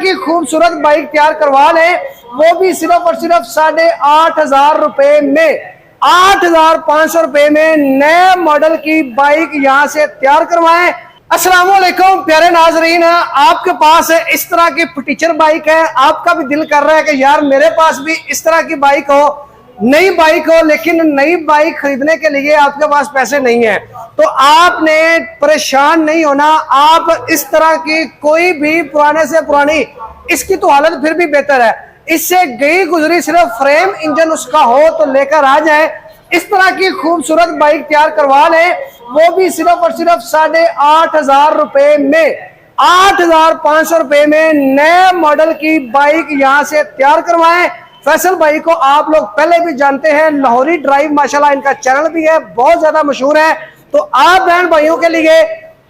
की खूबसूरत बाइक तैयार करवा लें, वो भी सिर्फ और सिर्फ 8,500 रुपए में, 8,500 रुपए में नए मॉडल की बाइक यहां से तैयार करवाएं। अस्सलाम वालेकुम प्यारे नाजरीन, आपके पास इस तरह की फटीचर बाइक है, आपका भी दिल कर रहा है कि यार मेरे पास भी इस तरह की बाइक हो, नई बाइक हो, लेकिन नई बाइक खरीदने के लिए आपके पास पैसे नहीं है, तो आपने परेशान नहीं होना। आप इस तरह की कोई भी पुराने से पुरानी, इसकी तो हालत फिर भी बेहतर है, इससे गई गुजरी सिर्फ फ्रेम इंजन उसका हो तो लेकर आ जाए। इस तरह की खूबसूरत बाइक तैयार करवा लें, वो भी सिर्फ और सिर्फ 8,500 रुपए में, 8,500 रुपए में नए मॉडल की बाइक यहां से तैयार करवाएं। फैसल भाई को आप लोग पहले भी जानते हैं, लाहौरी ड्राइव माशाल्लाह इनका चैनल भी है, बहुत ज्यादा मशहूर है। तो आप बहन भाइयों के लिए,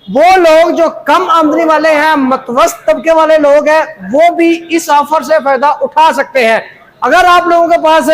वो लोग जो कम आमदनी वाले हैं, मतवस्त तबके वाले लोग हैं, वो भी इस ऑफर से फायदा उठा सकते हैं। अगर आप लोगों के पास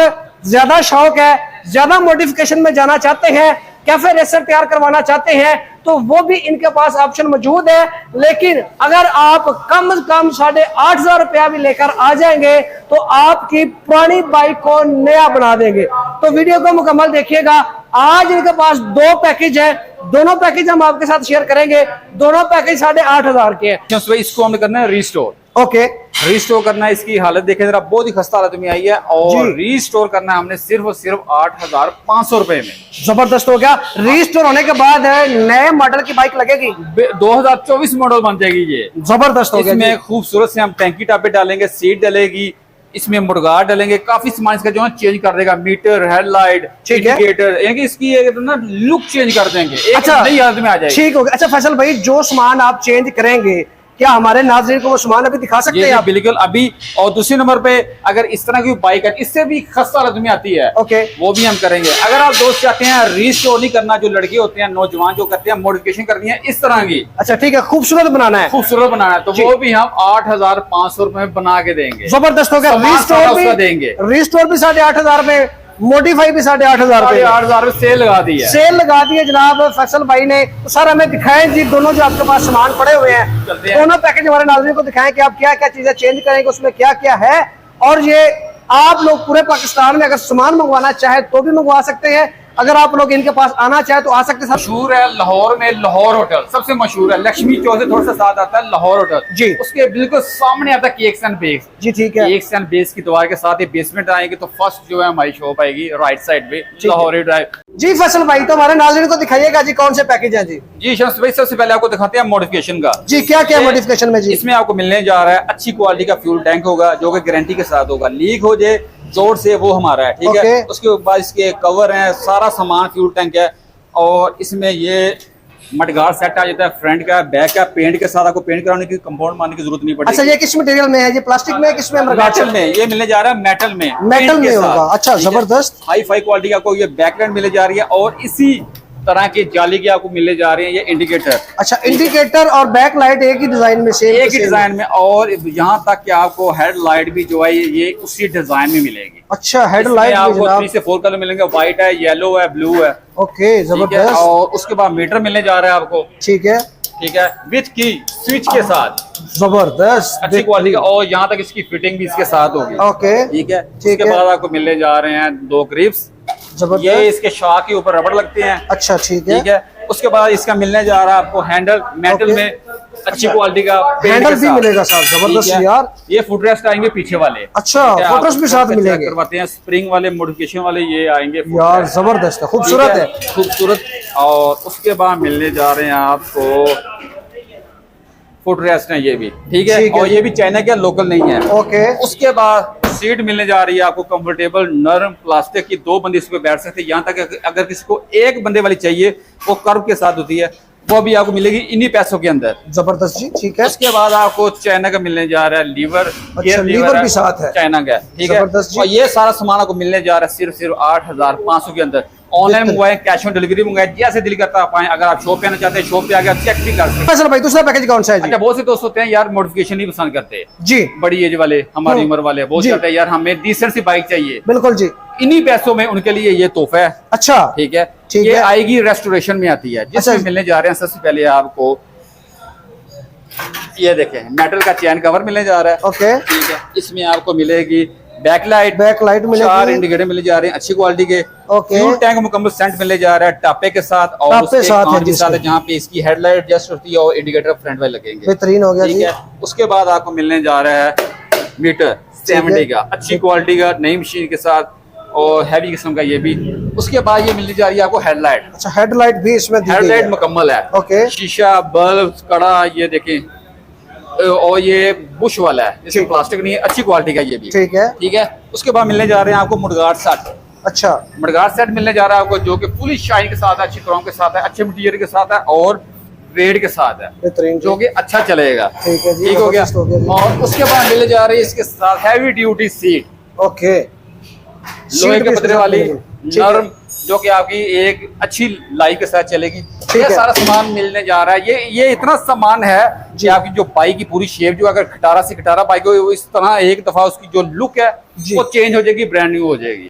ज्यादा शौक है, ज्यादा मॉडिफिकेशन में जाना चाहते हैं, कैफे रेसर तैयार करवाना चाहते हैं, तो वो भी इनके पास ऑप्शन मौजूद है। लेकिन अगर आप कम से कम 8,500 रुपया भी लेकर आ जाएंगे तो आपकी पुरानी बाइक को नया बना देंगे। तो वीडियो को मुकम्मल देखिएगा। आज इनके पास दो पैकेज है, दोनों पैकेज हम आपके साथ शेयर करेंगे। दोनों पैकेज 8,500 के हैं। इसको हमने करना है रीस्टोर। ओके, रीस्टोर करना है, इसकी हालत देखें जरा, बहुत ही खस्ता हालत में आई है, और रीस्टोर करना है हमने सिर्फ और सिर्फ 8,500 रुपए में। जबरदस्त हो गया। रीस्टोर होने के बाद नए मॉडल की बाइक लगेगी, 2024 मॉडल बन जाएगी ये। जबरदस्त हो गया। इसमें खूबसूरत से हम टैंकी टापे डालेंगे, सीट डलेगी, इसमें मुर्गार डालेंगे, काफी सामान इसका जो है चेंज कर देगा, मीटर, हेडलाइट, इंडिकेटर, यानी कि इसकी ना लुक चेंज कर देंगे, एक अच्छा, नई हालत में आ जाएगी। ठीक हो गया। अच्छा फैसल भाई, जो सामान आप चेंज करेंगे, क्या हमारे नाज़रीन को वो सामान अभी दिखा सकते हैं आप? बिल्कुल अभी। और दूसरे नंबर पे, अगर इस तरह की बाइक है, इससे भी खस्ता हालत में आती है, ओके, वो भी हम करेंगे। अगर आप दोस्त चाहते हैं रीस्टोर नहीं करना, जो लड़के होते हैं, नौजवान जो करते हैं, मॉडिफिकेशन करनी है इस तरह की, अच्छा ठीक है, खूबसूरत बनाना है, खूबसूरत बनाना है, तो वो भी हम 8,500 रुपए में बना के देंगे। जबरदस्त हो गया। रीस्टोर भी देंगे, रीस्टोर भी 8,500 में, मॉडिफाई भी 8,500 सेल लगा दी है, सेल लगा दी है जनाब फैसल भाई ने। तो सर हमें दिखाएं जी, दोनों जो आपके पास सामान पड़े हुए हैं, दोनों पैकेज हमारे नाज़रीन को दिखाएं कि आप क्या क्या चीजें चेंज करेंगे, उसमें क्या क्या है। और ये आप लोग पूरे पाकिस्तान में अगर सामान मंगवाना चाहे तो भी मंगवा सकते हैं, अगर आप लोग इनके पास आना चाहे तो आ सकते हैं। मशहूर है लाहौर में, लाहौर होटल सबसे मशहूर है, लक्ष्मी चौक से थोड़ा सा साथ आता है लाहौर होटल जी, उसके बिल्कुल सामने आता है केक्स एंड बेक्स जी, ठीक है। केक्स एंड बेक्स की दीवार के साथ ही बेसमेंट आएंगे तो फर्स्ट जो है हमारी शॉप आएगी राइट साइड पे, लाहौरी ड्राइव जी। फैसल भाई, तो हमारे नाज़रीन को दिखाइएगा जी कौन से पैकेज है जी। जी शम्स भाई, सबसे पहले आपको दिखाते हैं मॉडिफिकेशन का जी, क्या क्या मॉडिफिकेशन में जी। इसमें आपको मिलने जा रहा है अच्छी क्वालिटी का फ्यूल टैंक होगा, जो कि गारंटी के साथ होगा, लीक हो जाए जोर से वो हमारा है, ठीक है। उसके बाद इसके कवर है, सारा सामान फ्यूल टैंक है, और इसमें ये मडगार्ड सेट आ जाता है, फ्रंट का, बैक का, पेंट के साथ आपको पेंट कराने की, कंपाउंड मारने की जरूरत नहीं पड़ेगी। अच्छा, ये किस मटेरियल में है? ये प्लास्टिक में, किसमें? मेटल में। ये मिलने जा रहा है मेटल में, मेटल में होगा। अच्छा, जबरदस्त हाई फाई क्वालिटी का आपको ये बैकलाइट मिलने जा रही है, और इसी तरह की जाली की आपको मिलने जा रही है ये इंडिकेटर। अच्छा, इंडिकेटर और बैक लाइट एक ही डिजाइन में, सेम एक ही डिजाइन में, और यहाँ तक कि आपको हेडलाइट भी जो है ये उसी डिजाइन में मिलेगी। अच्छा, हेडलाइट आपको 3 से 4 कलर मिलेंगे, व्हाइट है, येलो है, ब्लू है। ओके, जबरदस्त। और उसके बाद मीटर मिलने जा रहा है आपको, ठीक है, ठीक है, विथ की स्विच के साथ, जबरदस्त अच्छी क्वालिटी का, और यहाँ तक इसकी फिटिंग भी इसके साथ होगी। ओके, ठीक है। उसके बाद आपको मिलने जा रहे हैं 2 ग्रिप्स, ये इसके शाक के ऊपर रबड़ लगते हैं। अच्छा, ठीक है, ठीक है। उसके बाद इसका मिलने जा रहा है आपको हैंडल, मेटल में अच्छी क्वालिटी का हैंडल भी मिलेगा साहब, जबरदस्त यार। ये फुटरेस्ट आएंगे पीछे वाले। अच्छा, फुटरेस्ट भी साथ मिलेंगे, करवाते हैं, स्प्रिंग वाले मॉडिफिकेशन वाले ये आएंगे यार, जबरदस्त है, खूबसूरत है, खूबसूरत। और उसके बाद मिलने जा रहे हैं आपको फुटरेस्ट है, ये भी ठीक है, और ये भी चाइना के, लोकल नहीं है। ओके। उसके बाद सीट मिलने जा रही है आपको कंफर्टेबल, नरम प्लास्टिक की, 2 बंदे इस पे बैठ सकते हैं। यहाँ तक अगर किसी को 1 बंदे वाली चाहिए, वो कर्व के साथ होती है, वो भी आपको मिलेगी इन्हीं पैसों के अंदर। जबरदस्त जी, ठीक है। उसके बाद आपको चाइना का मिलने जा रहा है लीवर। अच्छा, लीवर भी साथ है, चाइना का, ठीक है। और ये सारा सामान आपको मिलने जा रहा है सिर्फ 8,500 के अंदर। ऑनलाइन मंगवाएं, कैश ऑन डिलीवरी मंगवाएं, जैसे दिल करता आप आए। अगर आप शॉप पे आना चाहते हैं, शॉप पे आके चेक भी कर सकते हैं। चलो भाई, दूसरा पैकेज कौन सा है जी? अच्छा, बहुत से दोस्त होते हैं यार मॉडिफिकेशन नहीं पसंद करते जी, बड़ी एज वाले, हमारी उम्र वाले, बहुत चाहते हैं यार हमें डिसेंट सी बाइक चाहिए। बिल्कुल जी, इन्हीं पैसों में उनके लिए ये तोहफा है। अच्छा, ठीक है, ये आएगी रेस्टोरेशन में आती है, जिसमें मिलने जा रहे हैं सबसे पहले आपको ये देखें मेटल का चैन कवर मिलने जा रहा है। ओके, ठीक है, इसमें आपको मिलेगी बैकलाइट मिलेगी, 4 इंडिकेटर मिले जा रहे हैं अच्छी क्वालिटी के। ओके, फ्यूल टैंक मुकम्मल सेंट मिले जा रहा है टापे के साथ और टापे उसके साथ कान है के साथ जिसके। जहाँ पे इसकी हेडलाइट एडजस्ट होती है और इंडिकेटर फ्रंट में लगेंगे। बेहतरीन हो गया ठीक जी। है, उसके बाद आपको मिलने जा रहा है मीटर 70 का अच्छी क्वालिटी का नई मशीन के साथ और हैवी किस्म का ये भी। उसके बाद ये मिलने जा रही है आपको हेडलाइट। अच्छा, हेडलाइट भी इसमें दी गई हेडलाइट है। मुकम्मल है। ओके, शीशा बल्ब कड़ा ये देखें और ये बुश वाला है, इसमें प्लास्टिक नहीं है, अच्छी क्वालिटी का ये भी। ठीक है। ठीक है, उसके बाद मिलने जा रहे हैं आपको मुडगार्ड सेट। अच्छा, मुडगार्ड सेट मिलने जा रहा है आपको जो कि फुली शाइन के साथ है, अच्छी क्रोम के साथ है, अच्छे मटीरियल के साथ है और रेड के साथ है, बेहतरीन जो कि अच्छा चलेगा। ठीक है जी, ठीक हो गया। जबरदस्त हो गया जी। और उसके बाद मिलने जा रही है इसके साथ हैवी ड्यूटी सीट ओके, लोहे सीट के भी पतरे इसके वाली साथ मिलेगी। ठीक है। नरम, जो कि आपकी एक अच्छी लाइफ के साथ चलेगी। ठीक ये है। सारा सामान मिलने जा रहा है। ये इतना सामान है कि आपकी जो बाइक की पूरी शेप जो अगर खटारा से खटारा बाइक हो, इस तरह एक दफा उसकी जो लुक है जी। वो चेंज हो जाएगी, ब्रांड न्यू हो जाएगी।